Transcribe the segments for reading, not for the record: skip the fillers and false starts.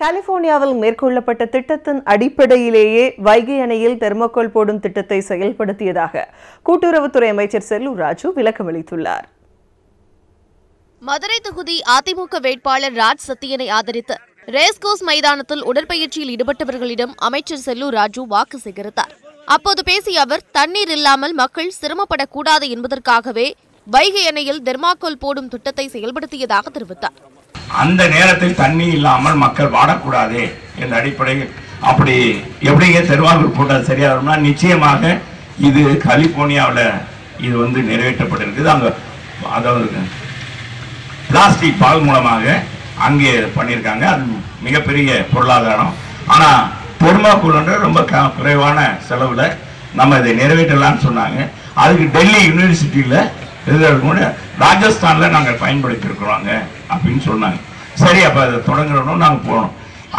கலிபோர்னியாவில் மேற்கொள்ளப்பட்ட திட்டத்தின் அடிப்படையிலேயே வைகை அணையில் தெர்மோகோல் போடும் திட்டத்தை செயல்படுத்தியதாக கூட்டுறவுத்துறை அமைச்சர் செல்லூர் ராஜு விளக்கமளித்துள்ளார். மதுரை தொகுதி அதிமுக வேட்பாளர் ராஜ் சத்தியனை ஆதரித்து ரேஸ்கோர்ஸ் மைதானத்தில் உடற்பயிற்சியில் ஈடுபட்டவர்களிடம் அமைச்சர் செல்லூர் ராஜு வாக்கு சேகரித்தார். அப்போது பேசிய அவர், தண்ணீர் இல்லாமல் மக்கள் சிரமப்படக்கூடாது என்பதற்காகவே வைகை அணையில் தெர்மாக்கோல் போடும் திட்டத்தை செயல்படுத்தியதாக தெரிவித்தார். அந்த நேரத்தில் தண்ணி இல்லாமல் மக்கள் வாடக்கூடாது என்ற அடிப்படையில் அப்படி எப்படிங்க தெர்மாக்கோல் போட்டால் சரியா வரும்னா, நிச்சயமாக இது கலிபோர்னியாவில் இது நிறைவேற்றப்பட்டிருக்குது. அங்கே அதாவது பிளாஸ்டிக் பால் மூலமாக அங்கே பண்ணியிருக்காங்க. அது மிகப்பெரிய பொருளாதாரம். ஆனால் தெர்மாக்கோல் ரொம்ப குறைவான செலவில் நம்ம இதை நிறைவேற்றலாம்னு சொன்னாங்க. அதுக்கு டெல்லி யூனிவர்சிட்டியில் ராஜஸ்தானில் நாங்கள் பயன்படுத்தியிருக்கிறோங்க அப்படின்னு சொன்னாங்க. சரி, அப்போ அதை தொடங்குறோம். நாங்கள் போனோம்.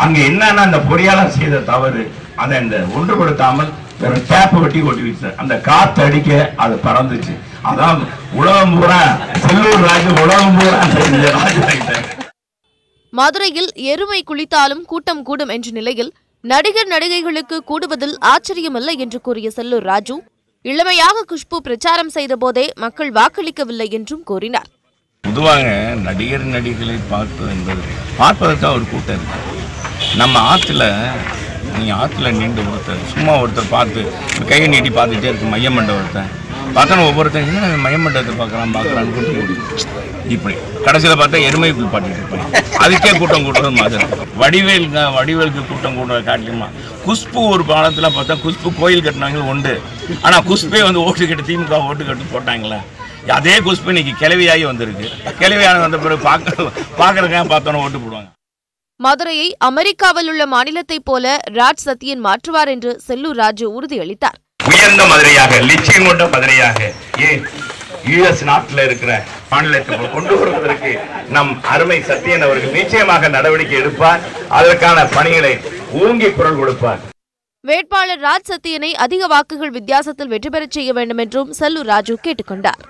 அங்கே என்னன்னா அந்த பொறியாளர் செய்த தவறு, அதை இந்த ஒன்றுபடுத்தாமல் வேற டேப்பை வெட்டி கொட்டி வச்சு அந்த காற்று அடிக்க அது பறந்துச்சு. அதான் உலகம் பூரா செல்லூர் ராஜு உலகம் பூரா மதுரையில் எருமை குளித்தாலும் கூட்டம் கூடும் என்ற நிலையில் நடிகர் நடிகைகளுக்கு கூடுவதில் ஆச்சரியமில்லை என்று கூறிய செல்லூர் ராஜு, இளமையாக குஷ்பு பிரச்சாரம் செய்த போதே மக்கள் வாக்களிக்கவில்லை என்றும் கூறினார். பொதுவாக நடிகர் நடிகைகளை பார்ப்பது என்பது பார்ப்பதற்காக ஒரு கூட்டம் இருக்கு. நம்ம ஆற்றுல நின்று ஒருத்தர் பார்த்து கையை நீட்டி பார்த்துட்டே இருக்கு. மையமண்டை ஒருத்தன் பார்த்தோன்னா ஒவ்வொருத்தங்க மையமண்டத்தை பார்க்கறான்னு கூட்டம் கூடி இப்படி கடைசியில் பார்த்தா எருமைக்குள் பாட்டிட்டு இருப்பாங்க. அதுக்கே கூட்டம் கூட்டுறது மாதிரி வடிவேலுக்கு கூட்டம் கூட்டுறது காட்டிலுமா. குஷ்பு ஒரு பாலத்தில் பார்த்தா குஷ்பு கோயில் கட்டினாங்க உண்டு. ஆனால் குஷ்பே ஓட்டு கட்டு திமுக ஓட்டு கட்டு போட்டாங்களே, அதே குஷ்பு இன்னைக்கு கிளவியாகி வந்திருக்கு. கிளவியான வந்த பிறகு பார்க்கறதுக்காக பார்த்தோன்னா ஓட்டு போடுவாங்க. மதுரையை அமெரிக்காவில் உள்ள மாநிலத்தை போல ராஜ் சத்தியன் மாற்றுவார் என்று செல்லூர் ராஜு உறுதியளித்தார். உயர்ந்த மதுரையாக, லட்சியம் கொண்ட மதுரையாக யுஎஸ் நாட்டில் இருக்கிற மாநிலத்தை கொண்டு வருவதற்கு நம் அருமை சத்தியன் அவர்கள் நிச்சயமாக நடவடிக்கை எடுப்பார். அதற்கான பணிகளை ஓங்கி குரல் கொடுப்பார். வேட்பாளர் ராஜ் சத்தியனை அதிக வாக்குகள் வித்தியாசத்தில் வெற்றி பெறச் செய்ய வேண்டும் என்றும் செல்லூர் ராஜு கேட்டுக்கொண்டார்.